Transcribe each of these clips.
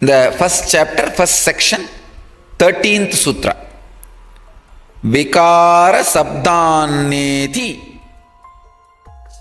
The first chapter, first section, 13th sutra. विकार शब्दान्नेति।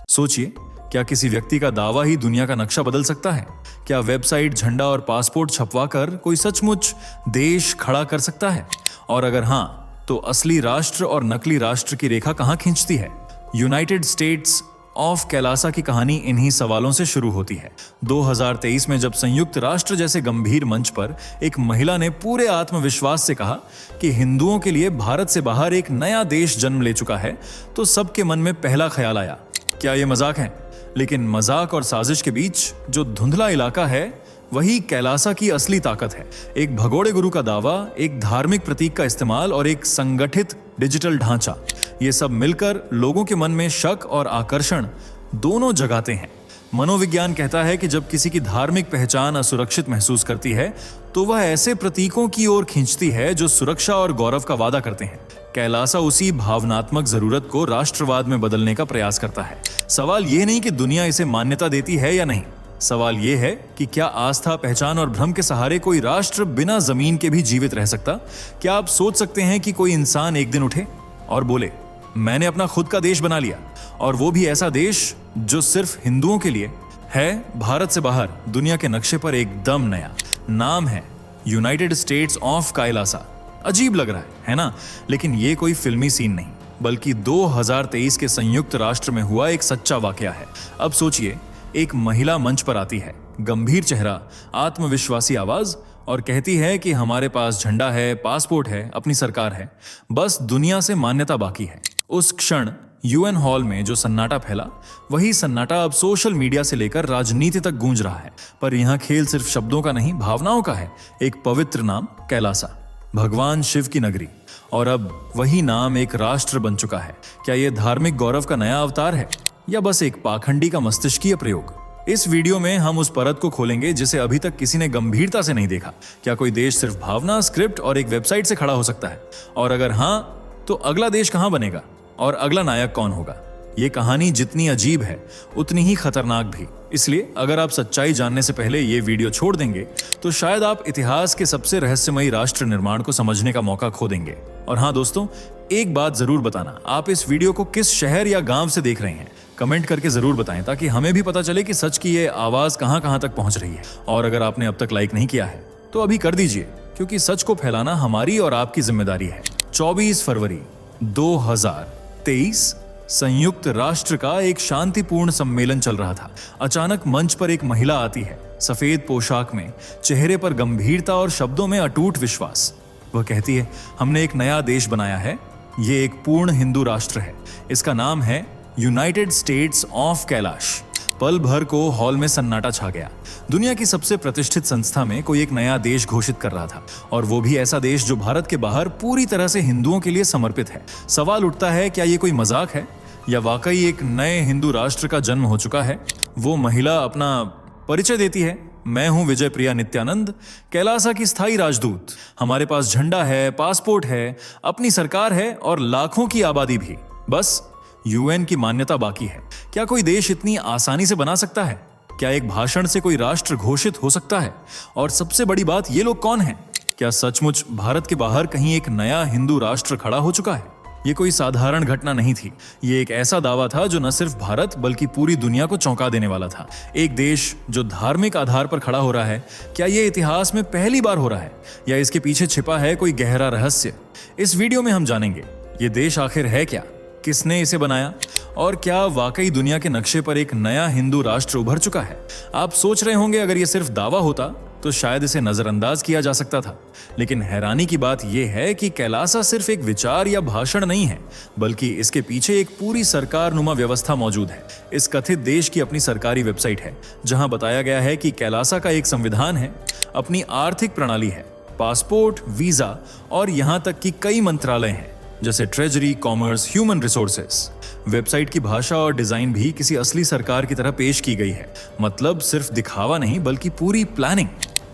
सोचिए, क्या किसी व्यक्ति का दावा ही दुनिया का नक्शा बदल सकता है? क्या वेबसाइट, झंडा और पासपोर्ट छपवाकर कोई सचमुच देश खड़ा कर सकता है? और अगर हां, तो असली राष्ट्र और नकली राष्ट्र की रेखा कहां खींचती है? यूनाइटेड स्टेट्स ऑफ कैलासा की कहानी इन्हीं सवालों से शुरू होती है। 2023 में जब संयुक्त राष्ट्र जैसे गंभीर मंच पर एक महिला ने पूरे आत्मविश्वास से कहा कि हिंदुओं के लिए भारत से बाहर एक नया देश जन्म ले चुका है, तो सबके मन में पहला ख्याल आया, क्या ये मजाक है? लेकिन मजाक और साजिश के बीच जो धुंधला इलाका है, वही कैलासा की असली ताकत है। एक भगोड़े गुरु का दावा, एक धार्मिक प्रतीक का इस्तेमाल और एक संगठित डिजिटल ढांचा, ये सब मिलकर लोगों के मन में शक और आकर्षण दोनों जगाते हैं। मनोविज्ञान कहता है कि जब किसी की धार्मिक पहचान असुरक्षित महसूस करती है, तो वह ऐसे प्रतीकों की ओर खींचती है जो सुरक्षा और गौरव का वादा करते हैं। कैलासा उसी भावनात्मक जरूरत को राष्ट्रवाद में बदलने का प्रयास करता है। सवाल यह नहीं कि दुनिया इसे मान्यता देती है या नहीं, सवाल यह है कि क्या आस्था, पहचान और भ्रम के सहारे कोई राष्ट्र बिना जमीन के भी जीवित रह सकता? क्या आप सोच सकते हैं कि कोई इंसान एक दिन उठे और बोले, मैंने अपना खुद का देश बना लिया, और वो भी ऐसा देश जो सिर्फ हिंदुओं के लिए है? भारत से बाहर दुनिया के नक्शे पर एकदम नया नाम है यूनाइटेड स्टेट्स ऑफ कैलासा। अजीब लग रहा है ना? लेकिन ये कोई फिल्मी सीन नहीं, बल्कि 2023 के संयुक्त राष्ट्र में हुआ एक सच्चा वाकया है। अब सोचिए, एक महिला मंच पर आती है, गंभीर चेहरा, आत्मविश्वासी आवाज, और कहती है कि हमारे पास झंडा है, पासपोर्ट है, अपनी सरकार है, बस दुनिया से मान्यता बाकी है। उस क्षण यूएन हॉल में जो सन्नाटा फैला, वही सन्नाटा अब सोशल मीडिया से लेकर राजनीति तक गूंज रहा है। पर यहाँ खेल सिर्फ शब्दों का नहीं, भावनाओं का है। एक पवित्र नाम कैलासा, भगवान शिव की नगरी, और अब वही नाम एक राष्ट्र बन चुका है। क्या यह धार्मिक गौरव का नया अवतार है, या बस एक पाखंडी का मस्तिष्कीय प्रयोग? इस वीडियो में हम उस परत को खोलेंगे जिसे अभी तक किसी ने गंभीरता से नहीं देखा। क्या कोई देश सिर्फ भावना, स्क्रिप्ट और एक वेबसाइट से खड़ा हो सकता है? और अगर हां, तो अगला देश कहां बनेगा और अगला नायक कौन होगा? ये कहानी जितनी अजीब है, उतनी ही खतरनाक भी। इसलिए अगर आप सच्चाई जानने से पहले ये वीडियो छोड़ देंगे, तो शायद आप इतिहास के सबसे रहस्यमयी राष्ट्र निर्माण को समझने का मौका खो देंगे। और हाँ दोस्तों, एक बात जरूर बताना, आप इस वीडियो को किस शहर या गांव से देख रहे हैं? कमेंट करके जरूर बताएं, ताकि हमें भी पता चले कि सच की ये आवाज कहां कहां तक पहुंच रही है। और अगर आपने अब तक लाइक नहीं किया है, तो अभी कर दीजिए, क्योंकि सच को फैलाना हमारी और आपकी जिम्मेदारी है। 24 फरवरी 2023 संयुक्त राष्ट्र का एक शांतिपूर्ण सम्मेलन चल रहा था। अचानक मंच पर एक महिला आती है, सफेद पोशाक में, चेहरे पर गंभीरता और शब्दों में अटूट विश्वास। वह कहती है, हमने एक नया देश बनाया है, ये एक पूर्ण हिंदू राष्ट्र है, इसका नाम है यूनाइटेड स्टेट्स ऑफ कैलाश। पल भर को हॉल में सन्नाटा छा गया। दुनिया की सबसे प्रतिष्ठित संस्था में कोई एक नया देश घोषित कर रहा था, और वो भी ऐसा देश जो भारत के बाहर पूरी तरह से हिंदुओं के लिए समर्पित है। सवाल उठता है, क्या ये कोई मजाक है, या वाकई एक नए हिंदू राष्ट्र का जन्म हो चुका है? वो महिला अपना परिचय देती है, मैं हूं विजय प्रिया नित्यानंद, कैलासा की स्थायी राजदूत। हमारे पास झंडा है, पासपोर्ट है, अपनी सरकार है और लाखों की आबादी भी, बस यूएन की मान्यता बाकी है। क्या कोई देश इतनी आसानी से बना सकता है? क्या एक भाषण से कोई राष्ट्र घोषित हो सकता है? और सबसे बड़ी बात, ये लोग कौन हैं? क्या सचमुच भारत के बाहर कहीं एक नया हिंदू राष्ट्र खड़ा हो चुका है? ये कोई साधारण घटना नहीं थी, ये एक ऐसा दावा था जो न सिर्फ भारत बल्कि पूरी दुनिया को चौंका देने वाला था। एक देश जो धार्मिक आधार पर खड़ा हो रहा है, क्या ये इतिहास में पहली बार हो रहा है, या इसके पीछे छिपा है कोई गहरा रहस्य? इस वीडियो में हम जानेंगे, ये देश आखिर है क्या, किसने इसे बनाया, और क्या वाकई दुनिया के नक्शे पर एक नया हिंदू राष्ट्र उभर चुका है? आप सोच रहे होंगे, अगर ये सिर्फ दावा होता तो शायद इसे नजरअंदाज किया जा सकता था। लेकिन हैरानी की बात यह है कि कैलासा सिर्फ एक विचार या भाषण नहीं है, बल्कि इसके पीछे एक पूरी सरकार नुमा व्यवस्था मौजूद है। इस कथित देश की अपनी सरकारी वेबसाइट है, जहां बताया गया है कि कैलासा का एक संविधान है, अपनी आर्थिक प्रणाली है, पासपोर्ट, वीजा और यहां तक कि कई मंत्रालय हैं, जैसे treasury, commerce, human resources. Website की भाषा और डिजाइन भी किसी असली सरकार की तरह पेश की गई है। मतलब सिर्फ दिखावा नहीं, बल्कि पूरी प्लानिंग।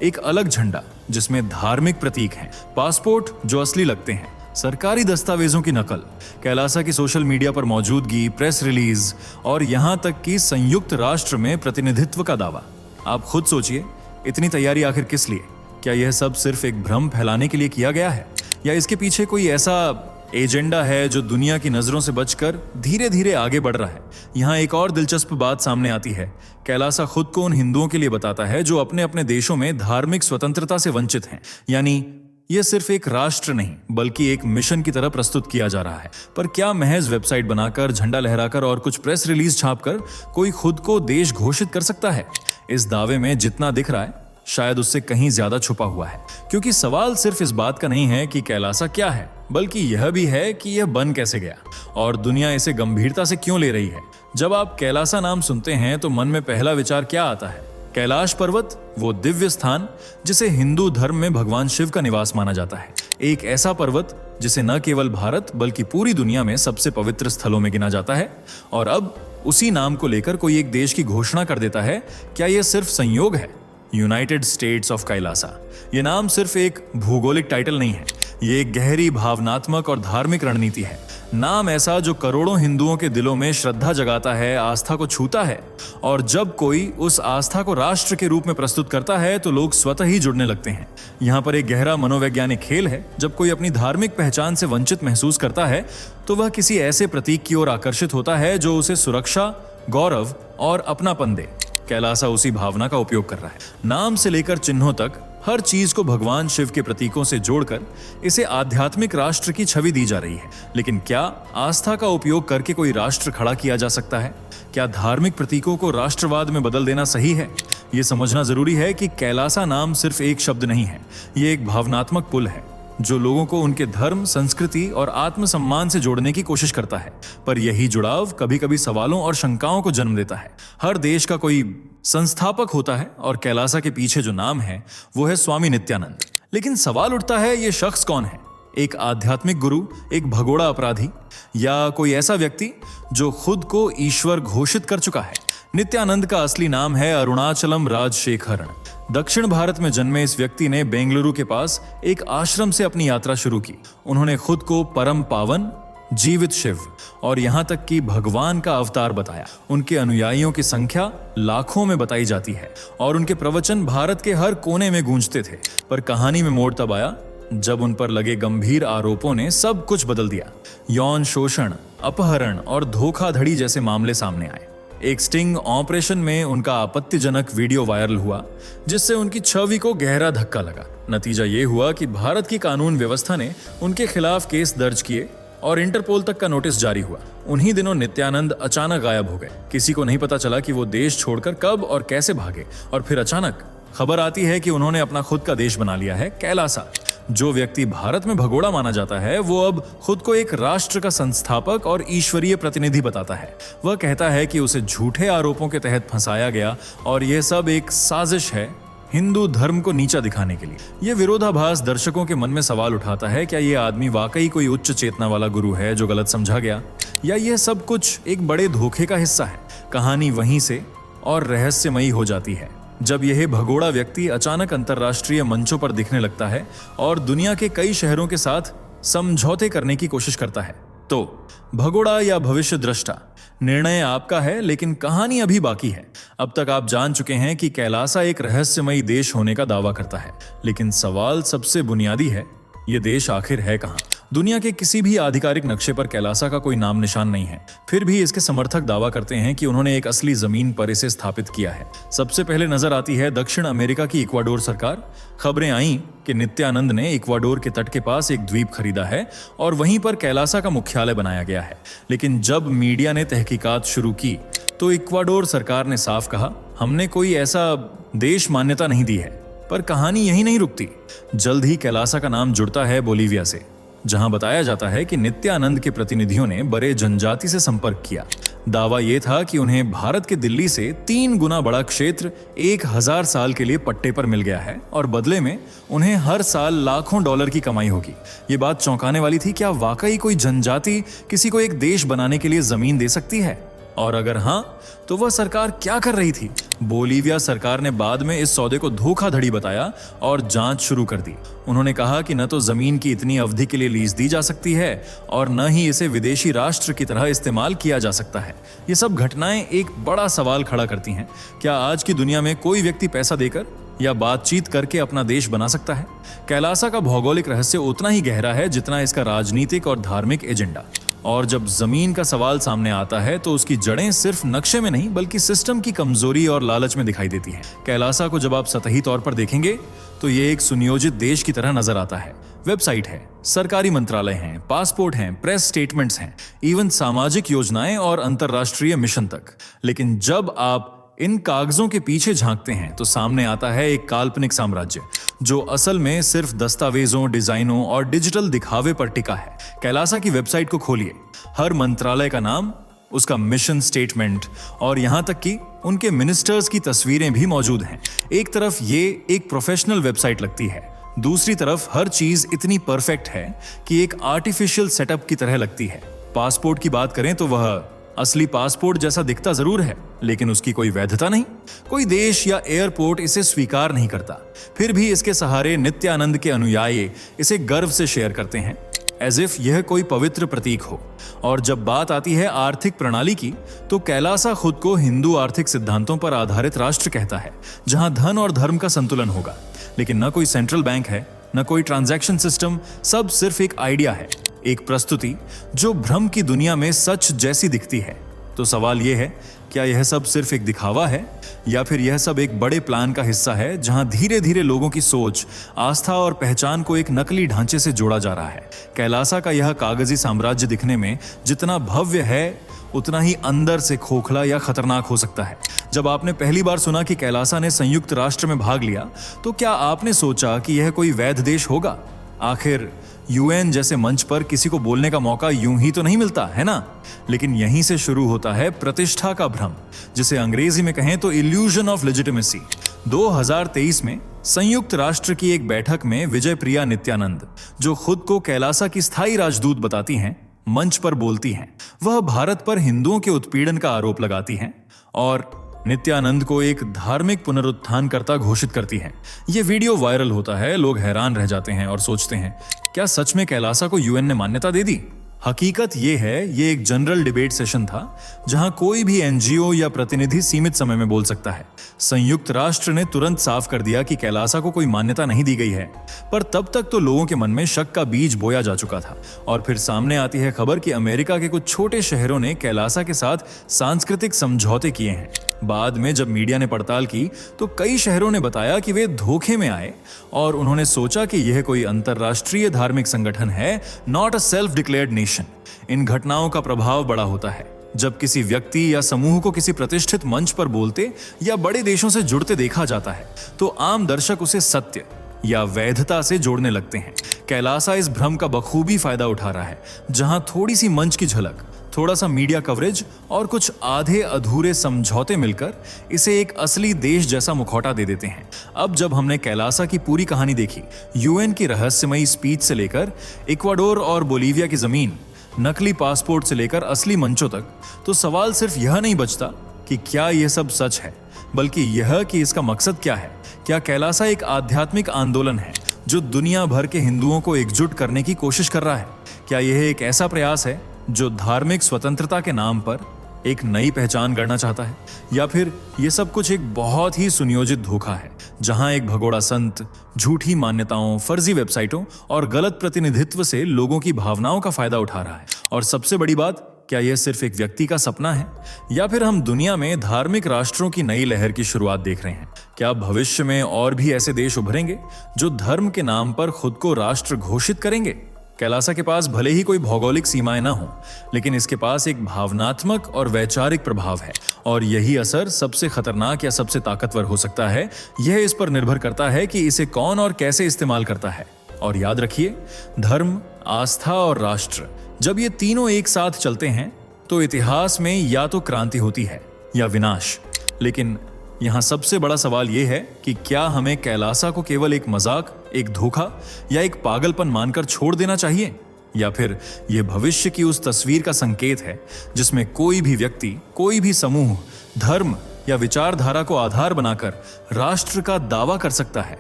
एक अलग झंडा जिसमें धार्मिक प्रतीक हैं, पासपोर्ट जो असली लगते हैं, सरकारी दस्तावेजों की नकल, कैलासा की सोशल मीडिया पर मौजूदगी, प्रेस रिलीज और यहां तक कि संयुक्त राष्ट्र में प्रतिनिधित्व का दावा। आप खुद सोचिए, इतनी तैयारी आखिर किस लिए? क्या यह सब सिर्फ एक भ्रम फैलाने के लिए किया गया है, या इसके पीछे कोई ऐसा एजेंडा है जो दुनिया की नजरों से बचकर धीरे धीरे आगे बढ़ रहा है? यहाँ एक और दिलचस्प बात सामने आती है। कैलासा खुद को उन हिंदुओं के लिए बताता है जो अपने अपने देशों में धार्मिक स्वतंत्रता से वंचित हैं। यानी यह सिर्फ एक राष्ट्र नहीं बल्कि एक मिशन की तरह प्रस्तुत किया जा रहा है। पर क्या महज वेबसाइट बनाकर, झंडा लहराकर और कुछ प्रेस रिलीज छापकर कोई खुद को देश घोषित कर सकता है? इस दावे में जितना दिख रहा है शायद उससे कहीं ज्यादा छुपा हुआ है, क्योंकि सवाल सिर्फ इस बात का नहीं है कि कैलासा क्या है, बल्कि यह भी है कि यह बन कैसे गया और दुनिया इसे गंभीरता से क्यों ले रही है। जब आप कैलासा नाम सुनते हैं तो मन में पहला विचार क्या आता है? कैलाश पर्वत, वो दिव्य स्थान जिसे हिंदू धर्म में भगवान शिव का निवास माना जाता है। एक ऐसा पर्वत जिसे न केवल भारत बल्कि पूरी दुनिया में सबसे पवित्र स्थलों में गिना जाता है। और अब उसी नाम को लेकर कोई एक देश की घोषणा कर देता है। क्या यह सिर्फ संयोग है? यूनाइटेड स्टेट्स ऑफ कैलासा, यह नाम सिर्फ एक भौगोलिक टाइटल नहीं है, ये एक गहरी भावनात्मक और धार्मिक रणनीति है। नाम ऐसा जो करोड़ों हिंदुओं के दिलों में श्रद्धा जगाता है, आस्था को छूता है। और जब कोई उस आस्था को राष्ट्र के रूप में प्रस्तुत करता है तो लोग स्वतः ही जुड़ने लगते हैं। यहाँ पर एक गहरा मनोवैज्ञानिक खेल है। जब कोई अपनी धार्मिक पहचान से वंचित महसूस करता है तो वह किसी ऐसे प्रतीक की ओर आकर्षित होता है जो उसे सुरक्षा, गौरव और अपनापन दे। कैलासा उसी भावना का उपयोग कर रहा है। नाम से लेकर चिन्हों तक हर चीज को भगवान शिव के प्रतीकों से जोड़कर इसे आध्यात्मिक राष्ट्र की छवि दी जा रही है। लेकिन क्या आस्था का उपयोग करके कोई राष्ट्र खड़ा किया जा सकता है? क्या धार्मिक प्रतीकों को राष्ट्रवाद में बदल देना सही है? यह समझना जरूरी है कि कैलासा नाम सिर्फ एक शब्द नहीं है, यह एक भावनात्मक पुल है जो लोगों को उनके धर्म, संस्कृति और आत्मसम्मान से जोड़ने की कोशिश करता है। पर यही जुड़ाव कभी कभी सवालों और शंकाओं को जन्म देता है। हर देश का कोई संस्थापक होता है और कैलासा के पीछे जो नाम है वो है स्वामी नित्यानंद। लेकिन सवाल उठता है, ये शख्स कौन है? एक आध्यात्मिक गुरु, एक भगोड़ा अपराधी, या कोई ऐसा व्यक्ति जो खुद को ईश्वर घोषित कर चुका है? नित्यानंद का असली नाम है अरुणाचलम राजशेखरण। दक्षिण भारत में जन्मे इस व्यक्ति ने बेंगलुरु के पास एक आश्रम से अपनी यात्रा शुरू की। उन्होंने खुद को परम पावन, जीवित शिव और यहाँ तक कि भगवान का अवतार बताया। उनके अनुयायियों की संख्या लाखों में बताई जाती है और उनके प्रवचन भारत के हर कोने में गूंजते थे। पर कहानी में मोड़ तब आया जब उन पर लगे गंभीर आरोपों ने सब कुछ बदल दिया। यौन शोषण, अपहरण और धोखाधड़ी जैसे मामले सामने आए। एक स्टिंग ऑपरेशन में उनका आपत्तिजनक वीडियो वायरल हुआ जिससे उनकी छवि को गहरा धक्का लगा। नतीजा ये हुआ कि भारत की कानून व्यवस्था ने उनके खिलाफ केस दर्ज किए और इंटरपोल तक का नोटिस जारी हुआ। उन्हीं दिनों नित्यानंद अचानक गायब हो गए। किसी को नहीं पता चला कि वो देश छोड़कर कब और कैसे भागे। और फिर अचानक खबर आती है कि उन्होंने अपना खुद का देश बना लिया है, कैलासा। जो व्यक्ति भारत में भगोड़ा माना जाता है वो अब खुद को एक राष्ट्र का संस्थापक और ईश्वरीय प्रतिनिधि बताता है। वह कहता है कि उसे झूठे आरोपों के तहत फंसाया गया और यह सब एक साजिश है हिंदू धर्म को नीचा दिखाने के लिए। यह विरोधाभास दर्शकों के मन में सवाल उठाता है, क्या यह आदमी वाकई कोई उच्च चेतना वाला गुरु है जो गलत समझा गया, या यह सब कुछ एक बड़े धोखे का हिस्सा है? कहानी वहीं से और रहस्यमयी हो जाती है जब यह भगोड़ा व्यक्ति अचानक अंतर्राष्ट्रीय मंचों पर दिखने लगता है और दुनिया के कई शहरों के साथ समझौते करने की कोशिश करता है। तो भगोड़ा या भविष्य दृष्टा, निर्णय आपका है, लेकिन कहानी अभी बाकी है। अब तक आप जान चुके हैं कि कैलासा एक रहस्यमयी देश होने का दावा करता है, लेकिन सवाल सबसे बुनियादी है, यह देश आखिर है कहां? दुनिया के किसी भी आधिकारिक नक्शे पर कैलासा का कोई नाम निशान नहीं है। फिर भी इसके समर्थक दावा करते हैं कि उन्होंने एक असली जमीन पर इसे स्थापित किया है। सबसे पहले नजर आती है दक्षिण अमेरिका की इक्वाडोर सरकार। खबरें आईं कि नित्यानंद ने इक्वाडोर के तट के पास एक द्वीप खरीदा है और वहीं पर कैलासा का मुख्यालय बनाया गया है। लेकिन जब मीडिया ने तहकीकात शुरू की तो इक्वाडोर सरकार ने साफ कहा, हमने कोई ऐसा देश मान्यता नहीं दी है। पर कहानी यही नहीं रुकती। जल्द ही कैलासा का नाम जुड़ता है बोलीविया से, जहां बताया जाता है कि नित्यानंद के प्रतिनिधियों ने बड़े जनजाति से संपर्क किया। दावा यह था कि उन्हें भारत के दिल्ली से 3 गुना बड़ा क्षेत्र 1000 साल के लिए पट्टे पर मिल गया है और बदले में उन्हें हर साल लाखों डॉलर की कमाई होगी। ये बात चौंकाने वाली थी। क्या वाकई कोई जनजाति किसी को एक देश बनाने के लिए जमीन दे सकती है? और अगर हां, तो वह सरकार क्या कर रही थी? बोलीविया सरकार ने बाद में इस सौदे को धोखाधड़ी बताया और जांच शुरू कर दी। उन्होंने कहा कि न तो जमीन की इतनी अवधि के लिए लीज दी जा सकती है और न ही इसे विदेशी राष्ट्र की तरह इस्तेमाल किया जा सकता है। ये सब घटनाएं एक बड़ा सवाल खड़ा करती हैं। क्या आज की दुनिया में कोई व्यक्ति पैसा देकर या बातचीत करके अपना देश बना सकता है। कैलासा का भौगोलिक रहस्य उतना ही गहरा है जितना इसका राजनीतिक और धार्मिक एजेंडा। और जब जमीन का सवाल सामने आता है तो उसकी जड़ें सिर्फ नक्शे में नहीं बल्कि सिस्टम की कमजोरी और लालच में दिखाई देती हैं। कैलासा को जब आप सतही तौर पर देखेंगे तो ये एक सुनियोजित देश की तरह नजर आता है। वेबसाइट है, सरकारी मंत्रालय हैं, पासपोर्ट हैं, प्रेस स्टेटमेंट्स हैं, इवन सामाजिक योजनाएं और अंतरराष्ट्रीय मिशन तक। लेकिन जब आप इन कागजों के पीछे झांकते हैं तो सामने आता है एक काल्पनिक साम्राज्य जो असल में सिर्फ दस्तावेजों, डिजाइनों और डिजिटल दिखावे पर टिका है। कैलासा की वेबसाइट को खोलिए, हर मंत्रालय का नाम, उसका मिशन स्टेटमेंट और यहां तक कि उनके मिनिस्टर्स की तस्वीरें भी मौजूद हैं। एक तरफ ये एक प्रोफेशनल वेबसाइट लगती है, दूसरी तरफ हर चीज इतनी परफेक्ट है कि एक आर्टिफिशियल सेटअप की तरह लगती है। पासपोर्ट की बात करें तो वह असली पासपोर्ट जैसा दिखता जरूर है, लेकिन उसकी कोई वैधता नहीं। कोई देश या एयरपोर्ट इसे स्वीकार नहीं करता। फिर भी इसके सहारे नित्यानंद के अनुयायी इसे गर्व से शेयर करते हैं, एज इफ यह कोई पवित्र प्रतीक हो। और जब बात आती है आर्थिक प्रणाली की, तो कैलासा खुद को हिंदू आर्थिक सिद्धांतों पर आधारित राष्ट्र कहता है, जहां धन और धर्म का संतुलन होगा। लेकिन न कोई सेंट्रल बैंक है, न कोई ट्रांजैक्शन सिस्टम, सब सिर्फ एक आइडिया है, एक प्रस्तुति जो भ्रम की दुनिया में सच जैसी दिखती है। तो सवाल यह है, क्या यह सब सिर्फ एक दिखावा है या फिर यह सब एक बड़े प्लान का हिस्सा है जहां धीरे धीरे लोगों की सोच, आस्था और पहचान को एक नकली ढांचे से जोड़ा जा रहा है। कैलासा का यह कागजी साम्राज्य दिखने में जितना भव्य है उतना ही अंदर से खोखला या खतरनाक हो सकता है। जब आपने पहली बार सुना कि कैलासा ने संयुक्त राष्ट्र में भाग लिया तो क्या आपने सोचा कि यह कोई वैध देश होगा? आखिर यूएन जैसे मंच पर किसी को बोलने का मौका यूं ही तो नहीं मिलता है ना। लेकिन यहीं से शुरू होता है प्रतिष्ठा का भ्रम, जिसे अंग्रेजी में कहें तो इल्यूजन ऑफ लेजिटिमेसी। 2023 में संयुक्त राष्ट्र की एक बैठक में विजय प्रिया नित्यानंद, जो खुद को कैलासा की स्थायी राजदूत बताती हैं, मंच पर बोलती हैं। वह भारत पर हिंदुओं के उत्पीड़न का आरोप लगाती हैं और नित्यानंद को एक धार्मिक पुनरुत्थानकर्ता घोषित करती हैं। यह वीडियो वायरल होता है, लोग हैरान रह जाते हैं और सोचते हैं, क्या सच में कैलासा को यूएन ने मान्यता दे दी? हकीकत यह है, ये एक जनरल डिबेट सेशन था जहां कोई भी एनजीओ या प्रतिनिधि सीमित समय में बोल सकता है। संयुक्त राष्ट्र ने तुरंत साफ कर दिया कि कैलासा को कोई मान्यता नहीं दी गई है, पर तब तक तो लोगों के मन में शक का बीज बोया जा चुका था। और फिर सामने आती है खबर कि अमेरिका के कुछ छोटे शहरों ने कैलासा के साथ सांस्कृतिक समझौते किए हैं। बाद में जब मीडिया ने पड़ताल की तो कई शहरों ने बताया कि वे धोखे में आए और उन्होंने सोचा कि यह कोई अंतरराष्ट्रीय धार्मिक संगठन है, not a self declared nation. इन घटनाओं का प्रभाव बड़ा होता है। जब किसी व्यक्ति या समूह को किसी प्रतिष्ठित मंच पर बोलते या बड़े देशों से जुड़ते देखा जाता है तो आम दर्शक उसे सत्य या वैधता से जोड़ने लगते हैं। कैलासा इस भ्रम का बखूबी फायदा उठा रहा है, जहां थोड़ी सी मंच की झलक, थोड़ा सा मीडिया कवरेज और कुछ आधे अधूरे समझौते मिलकर इसे एक असली देश जैसा मुखौटा दे देते हैं। अब जब हमने कैलासा की पूरी कहानी देखी, यूएन की रहस्यमयी स्पीच से लेकर इक्वाडोर और बोलीविया की जमीन, नकली पासपोर्ट से लेकर असली मंचों तक, तो सवाल सिर्फ यह नहीं बचता कि क्या यह सब सच है, बल्कि यह कि इसका मकसद क्या है। क्या कैलासा एक आध्यात्मिक आंदोलन है जो दुनिया भर के हिंदुओं को एकजुट करने की कोशिश कर रहा है? क्या यह एक ऐसा प्रयास है जो धार्मिक स्वतंत्रता के नाम पर एक नई पहचान गढ़ना चाहता है? या फिर यह सब कुछ एक बहुत ही सुनियोजित धोखा है, जहां एक भगोड़ा संत झूठी मान्यताओं, फर्जी वेबसाइटों और गलत प्रतिनिधित्व से लोगों की भावनाओं का फायदा उठा रहा है? और सबसे बड़ी बात, क्या यह सिर्फ एक व्यक्ति का सपना है या फिर हम दुनिया में धार्मिक राष्ट्रों की नई लहर की शुरुआत देख रहे हैं? क्या भविष्य में और भी ऐसे देश उभरेंगे जो धर्म के नाम पर खुद को राष्ट्र घोषित करेंगे? कैलासा के पास भले ही कोई भौगोलिक सीमाएं ना हो, लेकिन इसके पास एक भावनात्मक और वैचारिक प्रभाव है, और यही असर सबसे खतरनाक या सबसे ताकतवर हो सकता है। यह इस पर निर्भर करता है कि इसे कौन और कैसे इस्तेमाल करता है। और याद रखिए, धर्म, आस्था और राष्ट्र, जब ये तीनों एक साथ चलते हैं तो इतिहास में या तो क्रांति होती है या विनाश। लेकिन यहां सबसे बड़ा सवाल यह है कि क्या हमें कैलासा को केवल एक मजाक, एक धोखा या एक पागलपन मानकर छोड़ देना चाहिए, या फिर यह भविष्य की उस तस्वीर का संकेत है जिसमें कोई भी व्यक्ति, कोई भी समूह, धर्म या विचारधारा को आधार बनाकर राष्ट्र का दावा कर सकता है?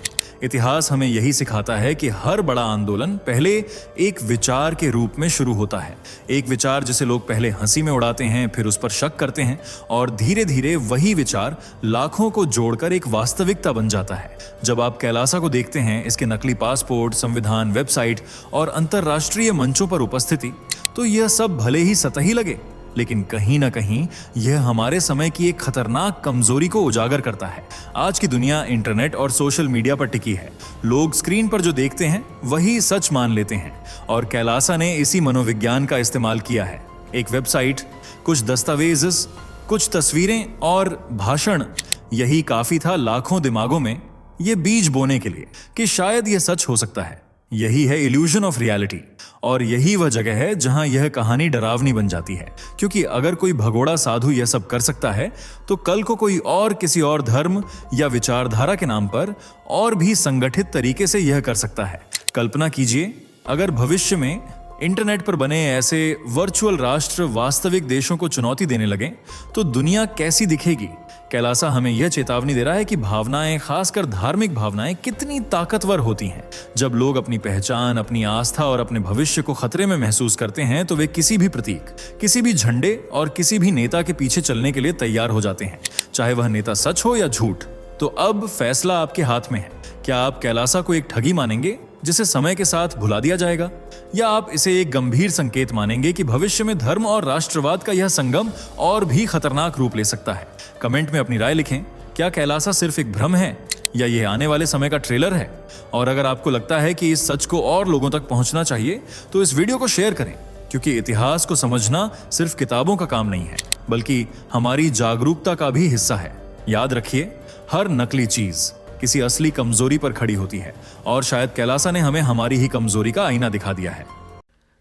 इतिहास हमें यही सिखाता है कि हर बड़ा आंदोलन पहले एक विचार के रूप में शुरू होता है। एक विचार जिसे लोग पहले हंसी में उड़ाते हैं, फिर उस पर शक करते हैं और धीरे धीरे वही विचार लाखों को जोड़कर एक वास्तविकता बन जाता है। जब आप कैलासा को देखते हैं, इसके नकली पासपोर्ट, संविधान, वेबसाइट और अंतर्राष्ट्रीय मंचों पर उपस्थिति, तो यह सब भले ही सतही लगे, लेकिन कहीं ना कहीं यह हमारे समय की एक खतरनाक कमजोरी को उजागर करता है। आज की दुनिया इंटरनेट और सोशल मीडिया पर टिकी है। लोग स्क्रीन पर जो देखते हैं वही सच मान लेते हैं और कैलासा ने इसी मनोविज्ञान का इस्तेमाल किया है। एक वेबसाइट, कुछ दस्तावेज, कुछ तस्वीरें और भाषण, यही काफी था लाखों दिमागों में यह बीज बोने के लिए कि शायद यह सच हो सकता है। यही है इल्यूजन ऑफ रियलिटी और यही वह जगह है जहां यह कहानी डरावनी बन जाती है, क्योंकि अगर कोई भगोड़ा साधु यह सब कर सकता है तो कल को कोई और किसी और धर्म या विचारधारा के नाम पर और भी संगठित तरीके से यह कर सकता है। कल्पना कीजिए, अगर भविष्य में इंटरनेट पर बने ऐसे वर्चुअल राष्ट्र वास्तविक देशों को चुनौती देने लगे तो दुनिया कैसी दिखेगी। कैलासा हमें यह चेतावनी दे रहा है कि भावनाएं, खासकर धार्मिक भावनाएं, कितनी ताकतवर होती हैं। जब लोग अपनी पहचान, अपनी आस्था और अपने भविष्य को खतरे में महसूस करते हैं तो वे किसी भी प्रतीक, किसी भी झंडे और किसी भी नेता के पीछे चलने के लिए तैयार हो जाते हैं, चाहे वह नेता सच हो या झूठ। तो अब फैसला आपके हाथ में है। क्या आप कैलासा को एक ठगी मानेंगे जिसे समय के साथ भुला दिया जाएगा, या आप इसे एक गंभीर संकेत मानेंगे कि भविष्य में धर्म और राष्ट्रवाद का यह संगम और भी खतरनाक रूप ले सकता है। कमेंट में अपनी राय लिखें। क्या कैलासा सिर्फ एक भ्रम है या यह आने वाले समय का ट्रेलर है? और अगर आपको लगता है कि इस सच को और लोगों तक पहुंचना चाहिए तो इस वीडियो को शेयर करें, क्योंकि इतिहास को समझना सिर्फ किताबों का काम नहीं है, बल्कि हमारी जागरूकता का भी हिस्सा है। याद रखिए, हर नकली चीज किसी असली कमजोरी पर खड़ी होती है और शायद कैलासा ने हमें हमारी ही कमजोरी का आईना दिखा दिया है।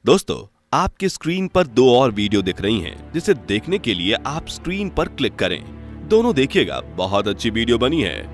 दोस्तों, आपके स्क्रीन पर 2 और वीडियो दिख रही हैं, जिसे देखने के लिए आप स्क्रीन पर क्लिक करें। दोनों देखिएगा, बहुत अच्छी वीडियो बनी है।